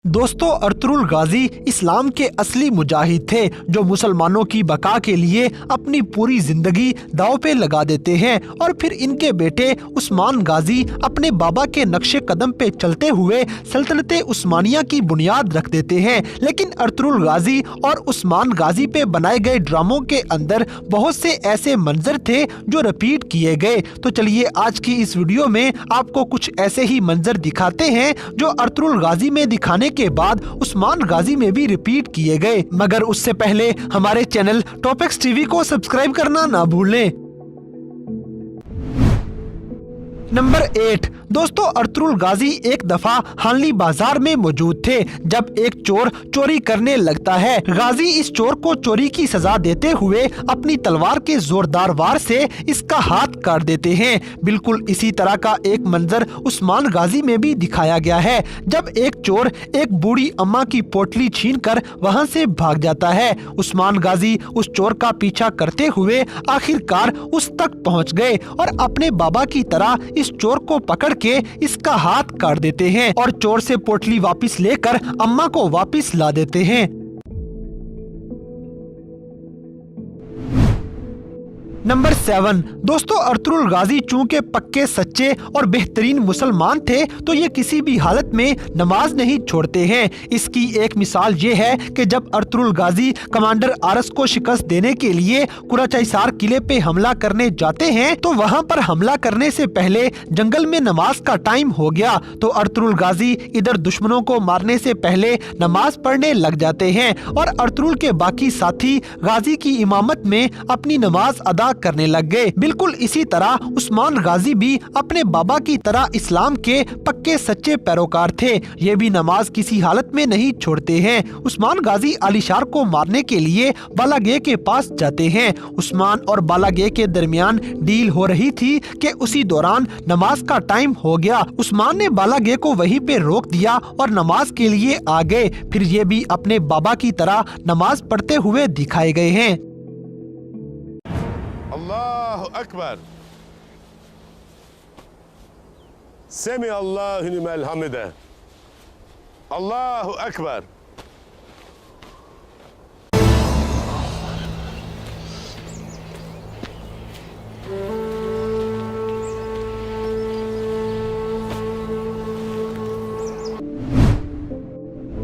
दोस्तों, अर्तुगरुल गाजी इस्लाम के असली मुजाहिद थे जो मुसलमानों की बका के लिए अपनी पूरी जिंदगी दांव पे लगा देते हैं और फिर इनके बेटे उस्मान गाजी अपने बाबा के नक्शे कदम पे चलते हुए सल्तनते उस्मानिया की बुनियाद रख देते हैं। लेकिन अर्तुगरुल गाजी और उस्मान गाजी पे बनाए गए ड्रामों के अंदर बहुत से ऐसे मंजर थे जो रिपीट किए गए। तो चलिए आज की इस वीडियो में आपको कुछ ऐसे ही मंजर दिखाते हैं जो अर्तुगरुल गाजी में दिखाने के बाद उस्मान गाजी में भी रिपीट किए गए। मगर उससे पहले हमारे चैनल टॉपिक्स टीवी को सब्सक्राइब करना ना भूलें। नंबर 8 दोस्तों, अर्तुगरुल गाजी एक दफा हानली बाजार में मौजूद थे जब एक चोर चोरी करने लगता है। गाजी इस चोर को चोरी की सजा देते हुए अपनी तलवार के जोरदार वार से इसका हाथ काट देते हैं। बिल्कुल इसी तरह का एक मंजर उस्मान गाजी में भी दिखाया गया है जब एक चोर एक बूढ़ी अम्मा की पोटली छीनकर वहां से भाग जाता है। उस्मान गाजी उस चोर का पीछा करते हुए आखिरकार उस तक पहुंच गए और अपने बाबा की तरह इस चोर को पकड़ के इसका हाथ काट देते हैं और चोर से पोटली वापस लेकर अम्मा को वापस ला देते हैं। नंबर 7 दोस्तों, अर्तुगरुल गाजी चूंकि पक्के सच्चे और बेहतरीन मुसलमान थे तो ये किसी भी हालत में नमाज नहीं छोड़ते हैं। इसकी एक मिसाल ये है कि जब अर्तुगरुल गाजी कमांडर आरस को शिकस्त देने के लिए कुराचाइसार किले पे हमला करने जाते हैं तो वहां पर हमला करने से पहले जंगल में नमाज का टाइम हो गया तो अर्तुगरुल गाजी इधर दुश्मनों को मारने से पहले नमाज पढ़ने लग जाते हैं और अर्तुगरुल के बाकी साथी गाजी की इमामत में अपनी नमाज अदा करने लग गए। बिल्कुल इसी तरह उस्मान गाजी भी अपने बाबा की तरह इस्लाम के पक्के सच्चे पैरोकार थे। ये भी नमाज किसी हालत में नहीं छोड़ते हैं। उस्मान गाजी आलिशार को मारने के लिए बालागे के पास जाते हैं। उस्मान और बालागे के दरमियान डील हो रही थी कि उसी दौरान नमाज का टाइम हो गया। उस्मान ने बालागे को वहीं पे रोक दिया और नमाज के लिए आ गए। फिर ये भी अपने बाबा की तरह नमाज पढ़ते हुए दिखाए गए हैं। अल्लाहु अकबर, समी अल्लाहु लिमन हमिदा, अल्लाहु अकबर।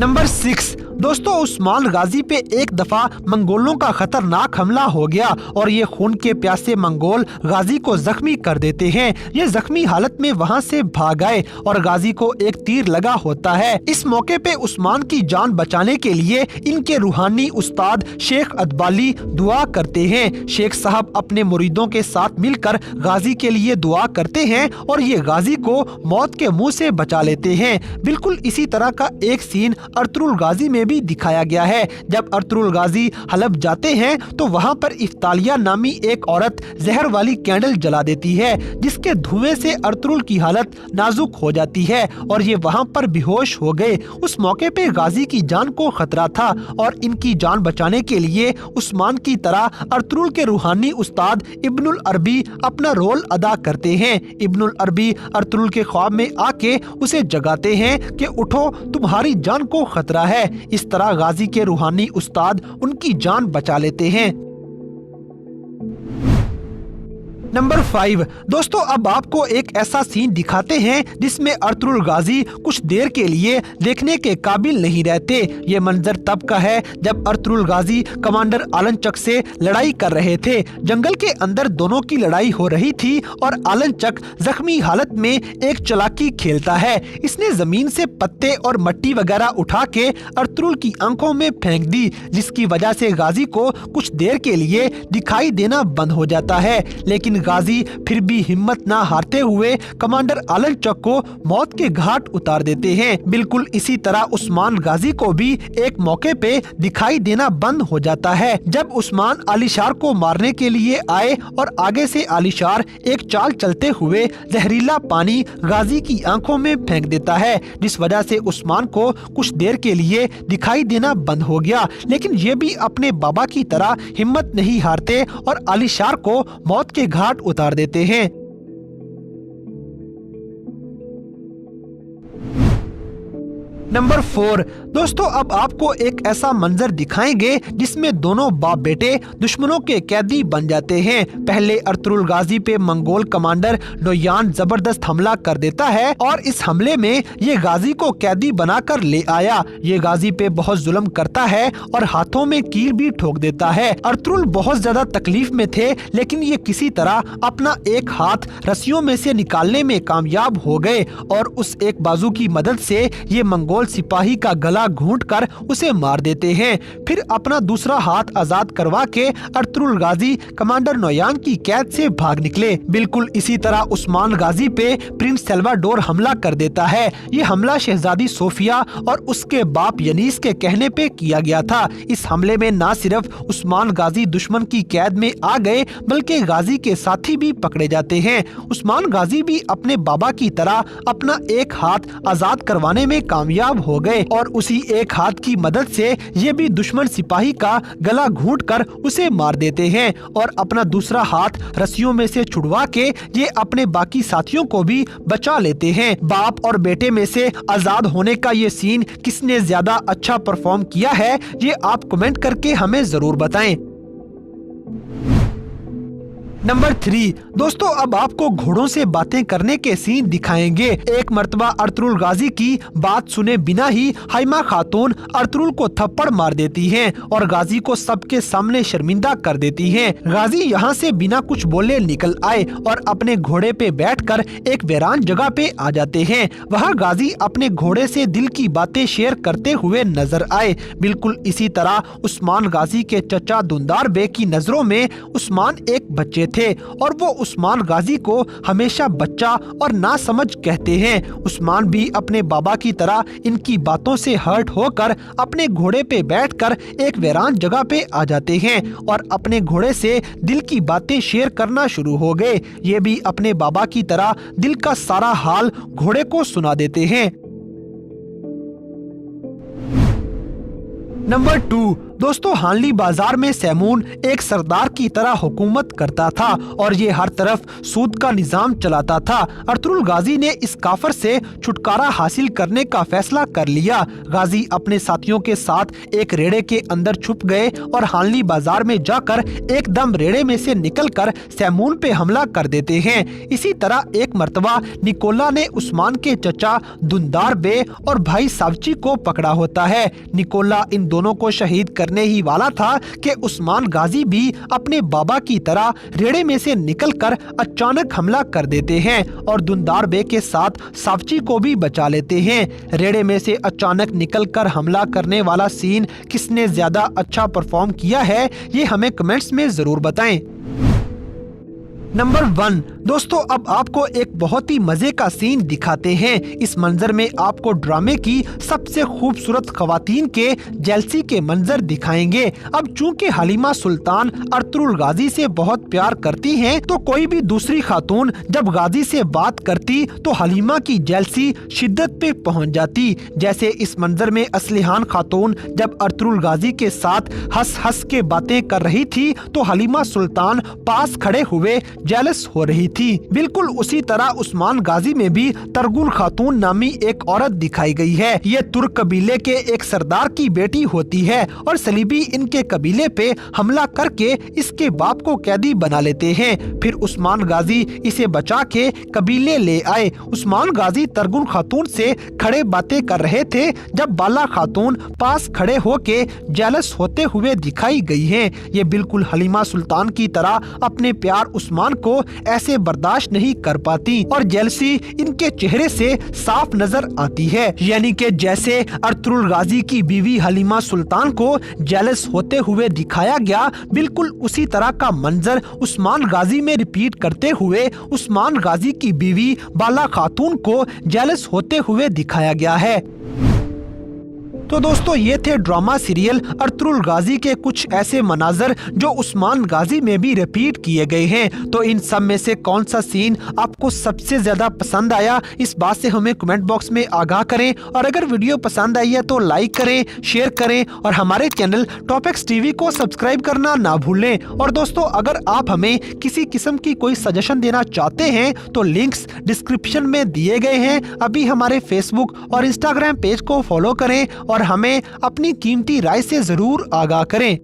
नंबर 6 दोस्तों, उस्मान गाजी पे एक दफा मंगोलों का खतरनाक हमला हो गया और ये खून के प्यासे मंगोल गाजी को जख्मी कर देते हैं। ये जख्मी हालत में वहां से भाग आए और गाजी को एक तीर लगा होता है। इस मौके पे उस्मान की जान बचाने के लिए इनके रूहानी उस्ताद शेख अदबाली दुआ करते हैं। शेख साहब अपने मुरीदों के साथ मिलकर गाजी के लिए दुआ करते हैं और ये गाजी को मौत के मुंह से बचा लेते हैं। बिल्कुल इसी तरह का एक सीन अर्तुगरुल गाजी में भी दिखाया गया है। जब अर्तुगरुल गाजी हलब जाते हैं तो वहां पर इफ्तालिया नामी एक औरत जहर वाली कैंडल जला देती है जिसके धुएं से अर्तुगरुल की हालत नाजुक हो जाती है और ये वहां पर बेहोश हो गए। उस मौके पे गाजी की जान को खतरा था और इनकी जान बचाने के लिए उस्मान की तरह अर्तुगरुल के रूहानी उस्ताद इब्नुल अरबी अपना रोल अदा करते हैं। इब्नुल अरबी अर्तुगरुल के ख्वाब में आके उसे जगाते हैं कि उठो, तुम्हारी जान को खतरा है। इस तरह गाजी के रूहानी उस्ताद उनकी जान बचा लेते हैं। नंबर 5 दोस्तों, अब आपको एक ऐसा सीन दिखाते हैं जिसमें अर्तुगरुल गाजी कुछ देर के लिए देखने के काबिल नहीं रहते। ये मंजर तब का है जब अर्तुगरुल गाजी कमांडर आलनचक से लड़ाई कर रहे थे। जंगल के अंदर दोनों की लड़ाई हो रही थी और आलनचक जख्मी हालत में एक चालाकी खेलता है। इसने जमीन से पत्ते और मट्टी वगैरह उठा के अर्तुगरुल की आंखों में फेंक दी जिसकी वजह से गाजी को कुछ देर के लिए दिखाई देना बंद हो जाता है। लेकिन गाजी फिर भी हिम्मत ना हारते हुए कमांडर आलनचक को मौत के घाट उतार देते हैं। बिल्कुल इसी तरह उस्मान गाजी को भी एक मौके पे दिखाई देना बंद हो जाता है जब उस्मान आलिशार को मारने के लिए आए और आगे से आलिशार एक चाल चलते हुए जहरीला पानी गाजी की आंखों में फेंक देता है जिस वजह से उस्मान को कुछ देर के लिए दिखाई देना बंद हो गया। लेकिन ये भी अपने बाबा की तरह हिम्मत नहीं हारते और आलिशार को मौत के घाट उतार देते हैं। नंबर 4, दोस्तों अब आपको एक ऐसा मंजर दिखाएंगे जिसमें दोनों बाप बेटे दुश्मनों के कैदी बन जाते हैं। पहले अर्तुगरुल गाजी पे मंगोल कमांडर नोयान जबरदस्त हमला कर देता है और इस हमले में ये गाजी को कैदी बनाकर ले आया। ये गाजी पे बहुत जुल्म करता है और हाथों में कील भी ठोक देता है। अर्तुगरुल बहुत ज्यादा तकलीफ में थे, लेकिन ये किसी तरह अपना एक हाथ रस्सियों में से निकालने में कामयाब हो गए और उस एक बाजू की मदद से ये मंगोल सिपाही का गला घूंटकर उसे मार देते हैं। फिर अपना दूसरा हाथ आजाद करवा के अर्तुगरुल गाजी कमांडर नोयान की कैद से भाग निकले। बिल्कुल इसी तरह उस्मान गाजी पे प्रिंस सल्वाडोर हमला कर देता है। ये हमला शहजादी सोफिया और उसके बाप यनीस के कहने पे किया गया था। इस हमले में न सिर्फ उस्मान गाजी दुश्मन की कैद में आ गए, बल्कि गाजी के साथी भी पकड़े जाते हैं। उस्मान गाजी भी अपने बाबा की तरह अपना एक हाथ आजाद करवाने में कामयाब हो गए और उसी एक हाथ की मदद से ये भी दुश्मन सिपाही का गला घूंटकर उसे मार देते हैं और अपना दूसरा हाथ रस्सियों में से छुड़वा के ये अपने बाकी साथियों को भी बचा लेते हैं। बाप और बेटे में से आजाद होने का ये सीन किसने ज्यादा अच्छा परफॉर्म किया है, ये आप कमेंट करके हमें जरूर बताएं। नंबर 3, दोस्तों अब आपको घोड़ों से बातें करने के सीन दिखाएंगे। एक मर्तबा अर्तुगरुल गाजी की बात सुने बिना ही हाइमा खातून अर्तुगरुल को थप्पड़ मार देती हैं और गाजी को सबके सामने शर्मिंदा कर देती हैं। गाजी यहाँ से बिना कुछ बोले निकल आए और अपने घोड़े पे बैठकर एक वीरान जगह पे आ जाते हैं। वहाँ गाजी अपने घोड़े से दिल की बातें शेयर करते हुए नजर आए। बिल्कुल इसी तरह उस्मान गाजी के चचा दुंदार बे की नजरों में उस्मान एक बच्चे थे और वो उस्मान गाजी को हमेशा बच्चा और ना समझ कहते हैं। उस्मान भी अपने बाबा की तरह इनकी बातों से हर्ट होकर अपने घोड़े पे बैठकर एक वीरान जगह पे आ जाते हैं और अपने घोड़े से दिल की बातें शेयर करना शुरू हो गए। ये भी अपने बाबा की तरह दिल का सारा हाल घोड़े को सुना देते हैं। नंबर 2, दोस्तों हानली बाजार में सैमून एक सरदार की तरह हुकूमत करता था और ये हर तरफ सूद का निजाम चलाता था। अर्तुगरुल गाजी ने इस काफर से छुटकारा हासिल करने का फैसला कर लिया। गाजी अपने साथियों के साथ एक रेड़े के अंदर छुप गए और हानली बाजार में जाकर एकदम रेड़े में से निकलकर सैमून पे हमला कर देते हैं। इसी तरह एक मर्तबा निकोला ने उस्मान के चचा दुंदार बे और भाई सावची को पकड़ा होता है। निकोला इन दोनों को शहीद करने ही वाला था कि उस्मान गाजी भी अपने बाबा की तरह रेड़े में से निकलकर अचानक हमला कर देते हैं और दुंदार बे के साथ सावची को भी बचा लेते हैं। रेड़े में से अचानक निकलकर हमला करने वाला सीन किसने ज्यादा अच्छा परफॉर्म किया है, ये हमें कमेंट्स में जरूर बताएं। नंबर 1, दोस्तों अब आपको एक बहुत ही मजे का सीन दिखाते हैं। इस मंजर में आपको ड्रामे की सबसे खूबसूरत खवातीन के जेलसी के मंजर दिखाएंगे। अब चूंकि हलीमा सुल्तान अर्तुगरुल गाजी से बहुत प्यार करती हैं, तो कोई भी दूसरी खातून जब गाजी से बात करती तो हलीमा की जेलसी शिद्दत पे पहुंच जाती। जैसे इस मंजर में असलिहान खातून जब अर्तुगरुल गाजी के साथ हंस हंस के बातें कर रही थी तो हलीमा सुल्तान पास खड़े हुए जेलस हो रही थी। बिल्कुल उसी तरह उस्मान गाजी में भी तरगुल खातून नामी एक औरत दिखाई गई है। ये तुर्क कबीले के एक सरदार की बेटी होती है और सलीबी इनके कबीले पे हमला करके इसके बाप को कैदी बना लेते हैं। फिर उस्मान गाजी इसे बचा के कबीले ले आए। उस्मान गाजी तरगुल खातून से खड़े बातें कर रहे थे जब बाला खातून पास खड़े होके जेलस होते हुए दिखाई गई हैं। ये बिल्कुल हलीमा सुल्तान की तरह अपने प्यार उस्मान को ऐसे बर्दाश्त नहीं कर पाती और जेलसी इनके चेहरे से साफ नजर आती है। यानी कि जैसे अर्तुगरुल गाजी की बीवी हलीमा सुल्तान को जेलस होते हुए दिखाया गया, बिल्कुल उसी तरह का मंजर उस्मान गाजी में रिपीट करते हुए उस्मान गाजी की बीवी बाला खातून को जेलस होते हुए दिखाया गया है। तो दोस्तों ये थे ड्रामा सीरियल अर्तुगरुल गाजी के कुछ ऐसे मनाजर जो उस्मान गाजी में भी रिपीट किए गए हैं। तो इन सब में से कौन सा सीन आपको सबसे ज्यादा पसंद आया, इस बात से हमें कमेंट बॉक्स में आगाह करें। और अगर वीडियो पसंद आई है तो लाइक करें, शेयर करें और हमारे चैनल टॉपिक्स टीवी को सब्सक्राइब करना ना भूलें। और दोस्तों अगर आप हमें किसी किस्म की कोई सजेशन देना चाहते हैं तो लिंक्स डिस्क्रिप्शन में दिए गए हैं। अभी हमारे फेसबुक और इंस्टाग्राम पेज को फॉलो करें और हमें अपनी कीमती राय से जरूर आगाह करें।